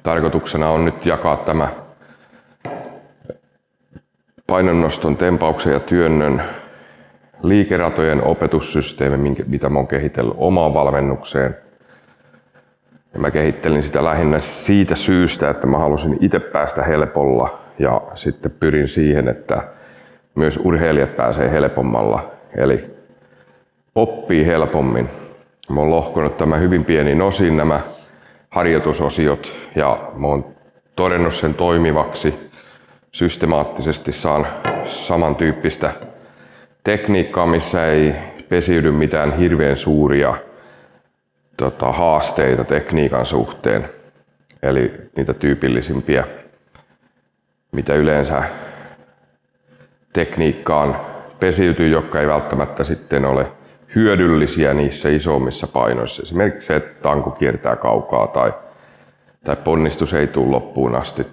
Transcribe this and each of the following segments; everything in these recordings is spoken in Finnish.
tarkoituksena on nyt jakaa tämä painonnoston, tempauksen ja työnnön liikeratojen opetussysteemi, mitä mä oon kehitellyt omaan valmennukseen. Ja mä kehittelin sitä lähinnä siitä syystä, että mä halusin itse päästä helpolla ja sitten pyrin siihen, että myös urheilijat pääsee helpommalla, eli oppii helpommin. Mä oon lohkonut tämän hyvin pieniin osiin nämä harjoitusosiot ja mä oon todennut sen toimivaksi. Systemaattisesti saan samantyyppistä tekniikkaa, missä ei pesiydy mitään hirveän suuria haasteita tekniikan suhteen. Eli niitä tyypillisimpiä, mitä yleensä tekniikkaan pesiytyy, jotka ei välttämättä sitten ole hyödyllisiä niissä isommissa painoissa. Esimerkiksi se, että tanko kiertää kaukaa tai ponnistus ei tule loppuun asti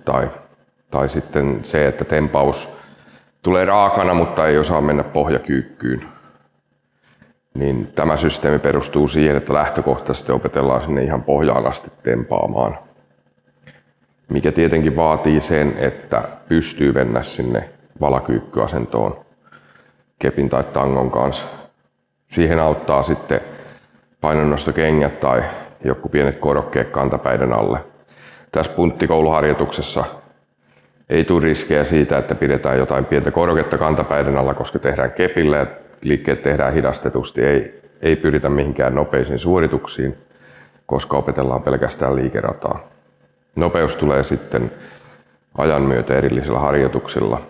tai sitten se, että tempaus tulee raakana, mutta ei osaa mennä pohjakyykkyyn. Niin tämä systeemi perustuu siihen, että lähtökohtaisesti opetellaan sinne ihan pohjaan asti tempaamaan. Mikä tietenkin vaatii sen, että pystyy mennä sinne valakyykkyasentoon kepin tai tangon kanssa. Siihen auttaa sitten painonnostokengät tai joku pienet korokkeet kantapäiden alle. Tässä punttikouluharjoituksessa ei tule riskejä siitä, että pidetään jotain pientä koroketta kantapäiden alla, koska tehdään kepillä ja liikkeet tehdään hidastetusti. Ei pyritä mihinkään nopeisiin suorituksiin, koska opetellaan pelkästään liikerataa. Nopeus tulee sitten ajan myötä erillisillä harjoituksilla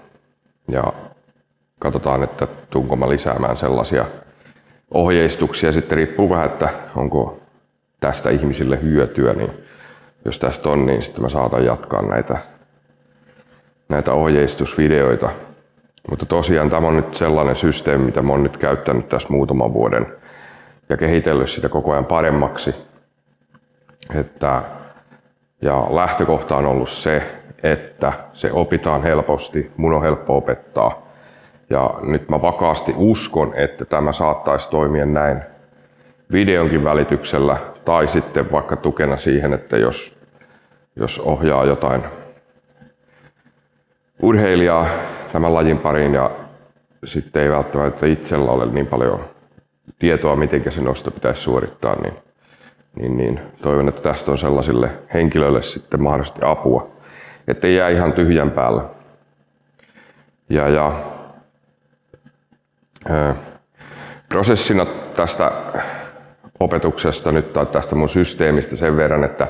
ja katsotaan, että tuunko mä lisäämään sellaisia ohjeistuksia. Sitten riippuu vähän, että onko tästä ihmisille hyötyä, niin jos tästä on, niin sitten mä saatan jatkaa näitä ohjeistusvideoita. Mutta tosiaan tämä on nyt sellainen systeemi, mitä mä oon nyt käyttänyt tässä muutaman vuoden ja kehitellyt sitä koko ajan paremmaksi. Ja lähtökohta on ollut se, että se opitaan helposti, mun on helppo opettaa. Ja nyt mä vakaasti uskon, että tämä saattaisi toimia näin videonkin välityksellä tai sitten vaikka tukena siihen, että jos ohjaa jotain urheilijaa tämän lajin pariin ja sitten ei välttämättä itsellä ole niin paljon tietoa, miten se nosto pitäisi suorittaa, niin toivon, että tästä on sellaisille henkilöille sitten mahdollisesti apua, ettei jää ihan tyhjän päälle. Prosessina tästä opetuksesta nyt tai tästä mun systeemistä sen verran, että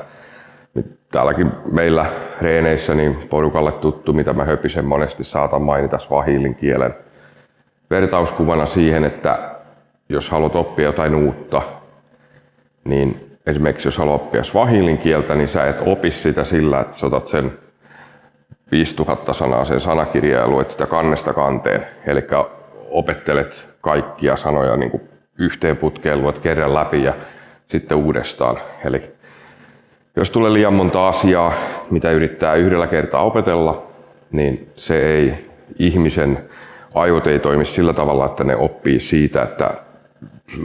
täälläkin meillä reeneissä niin porukalle tuttu, mitä mä höpisen monesti saatan mainita swahilin kielen vertauskuvana siihen, että jos haluat oppia jotain uutta, niin esimerkiksi jos haluat oppia swahilin kieltä, niin sä et opi sitä sillä, että sä otat sen 5000 sanaa sen sanakirjaa ja luet sitä kannesta kanteen. Eli opettelet kaikkia sanoja niin kuin yhteen putkeen, luet kerran läpi ja sitten uudestaan. Eli jos tulee liian monta asiaa, mitä yrittää yhdellä kertaa opetella, niin ihmisen aivot ei toimi sillä tavalla, että ne oppii siitä, että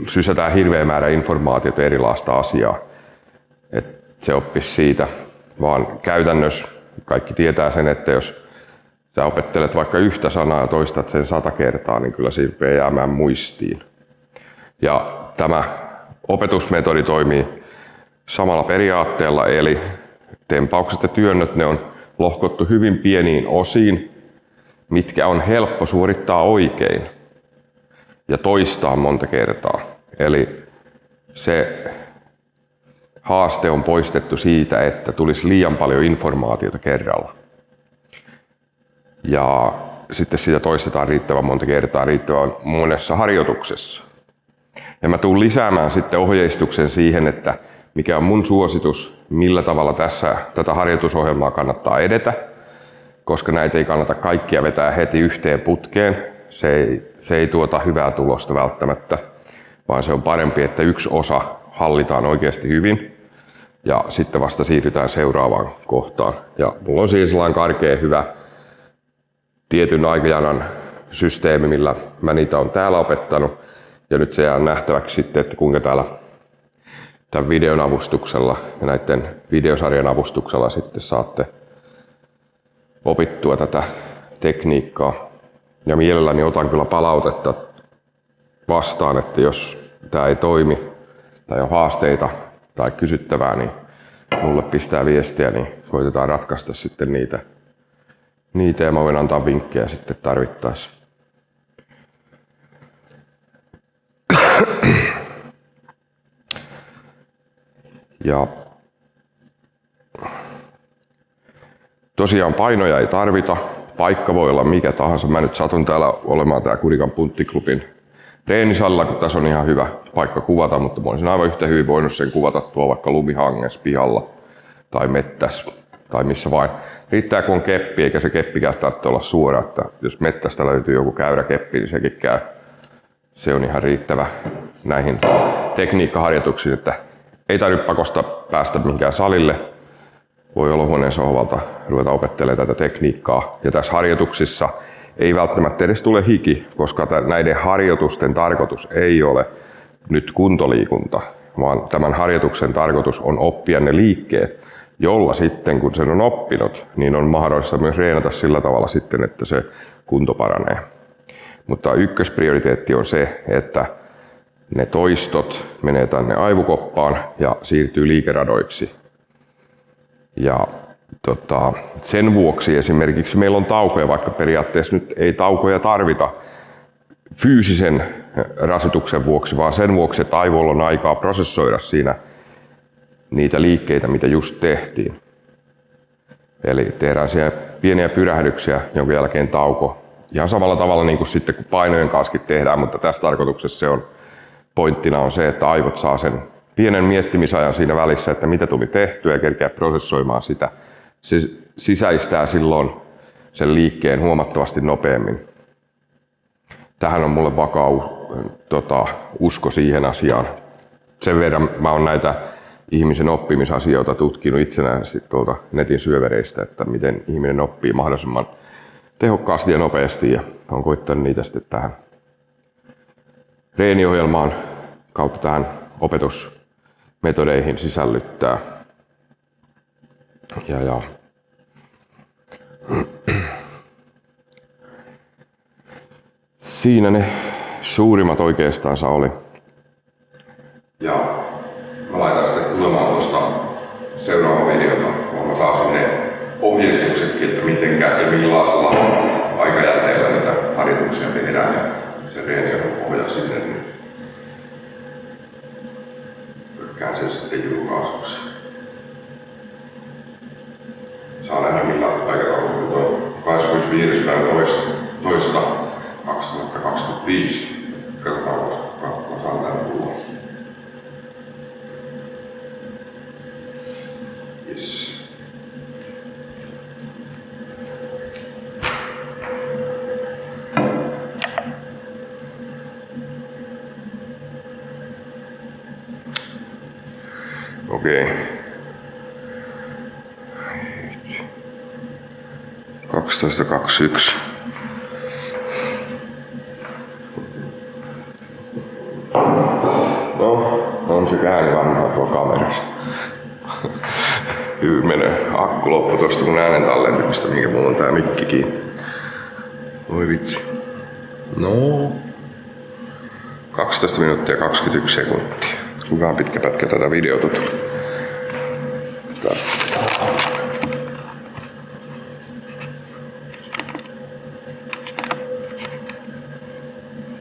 sysätään hirveä määrä informaatiota erilaista asiaa. Että se oppisi siitä, vaan käytännössä kaikki tietää sen, että jos sä opettelet vaikka yhtä sanaa ja toistat sen 100 kertaa, niin kyllä se rupeaa jäämään muistiin. Ja tämä opetusmetodi toimii samalla periaatteella, eli tempaukset ja työnnöt, ne on lohkottu hyvin pieniin osiin, mitkä on helppo suorittaa oikein ja toistaa monta kertaa. Eli se haaste on poistettu siitä, että tulisi liian paljon informaatiota kerralla. Ja sitten sitä toistetaan riittävän monta kertaa riittävän monessa harjoituksessa. Ja mä tuun lisäämään sitten ohjeistuksen siihen, että mikä on mun suositus, millä tavalla tätä harjoitusohjelmaa kannattaa edetä, koska näitä ei kannata kaikkia vetää heti yhteen putkeen. Se ei tuota hyvää tulosta välttämättä, vaan se on parempi, että yksi osa hallitaan oikeasti hyvin ja sitten vasta siirrytään seuraavaan kohtaan. Ja mulla on siis sellainen karkea hyvä tietyn aikajanan systeemi, millä mä niitä on täällä opettanut. Ja nyt se jää nähtäväksi sitten, että kuinka täällä tämän videon avustuksella ja näiden videosarjan avustuksella sitten saatte opittua tätä tekniikkaa. Ja mielelläni otan kyllä palautetta vastaan, että jos tämä ei toimi tai on haasteita tai kysyttävää, niin mulle pistää viestiä, niin koitetaan ratkaista sitten niitä ja mä voin antaa vinkkejä sitten tarvittaessa. Ja tosiaan painoja ei tarvita. Paikka voi olla mikä tahansa. Mä nyt satun täällä olemaan tää Kurikan punttiklubin treenisalilla, kun tässä on ihan hyvä paikka kuvata, mutta mä olisin aivan yhtä hyvin voinut sen kuvata tuo vaikka lumihangessa pihalla tai mettässä tai missä vain. Riittää kun on keppi, eikä se keppikään tarvitse olla suora, että jos mettästä löytyy joku käyrä keppi, niin sekin käy. Se on ihan riittävä näihin tekniikkaharjoituksiin, että ei tarvitse pakosta päästä mihinkään salille. Voi olohuoneen sohvalta ruveta opettelemaan tätä tekniikkaa. Ja tässä harjoituksissa ei välttämättä edes tule hiki, koska näiden harjoitusten tarkoitus ei ole nyt kuntoliikunta, vaan tämän harjoituksen tarkoitus on oppia ne liikkeet, jolla sitten kun sen on oppinut, niin on mahdollista myös reenata sillä tavalla sitten, että se kunto paranee. Mutta ykkösprioriteetti on se, että ne toistot menee tänne aivokoppaan ja siirtyy liikeradoiksi. Ja sen vuoksi esimerkiksi meillä on taukoja, vaikka periaatteessa nyt ei taukoja tarvita fyysisen rasituksen vuoksi, vaan sen vuoksi, että aivoilla on aikaa prosessoida siinä niitä liikkeitä, mitä just tehtiin. Eli tehdään siellä pieniä pyrähdyksiä, jonka jälkeen tauko. Ihan samalla tavalla niin kuin sitten kun painojen kanssa tehdään, mutta tässä tarkoituksessa se on pointtina on se, että aivot saa sen pienen miettimisajan siinä välissä, että mitä tuli tehtyä ja kerkeä prosessoimaan sitä. Se sisäistää silloin sen liikkeen huomattavasti nopeammin. Tähän on mulle vakaa usko siihen asiaan. Sen verran mä oon näitä ihmisen oppimisasioita tutkinut itsenäisesti tuolta netin syövereistä, että miten ihminen oppii mahdollisimman tehokkaasti ja nopeasti, ja olen koittanut niitä sitten tähän treeniohjelmaan kautta tähän opetusmetodeihin sisällyttää. Ja. Siinä ne suurimmat oikeastaansa oli. Ja mä laitan sitten tulemaan tuosta seuraava videota, kun mä saan ne ohjeistuksetkin, että mitenkä ja millaisella aikajänteellä näitä harjoituksia tehdään ja se reeni on pohja sinne, niin pyrkään sen sitten julkaisuksi. Saa nähdä millaista aikataulua tuo 25. päivä toista 2025. Katsotaan, koska mä saan tänne tulos. Yes. Okei. 12.21. No, on se ääni varmaan tuo kamerassa. Hyvin menee. Akku loppu tosta mun äänen tallentimista, mihinkä mulla on tää mikki kiinni. Voi vitsi. No. 12 minuuttia 21 sekuntia. Kuinka pitkä pätkä tätä videota tuli?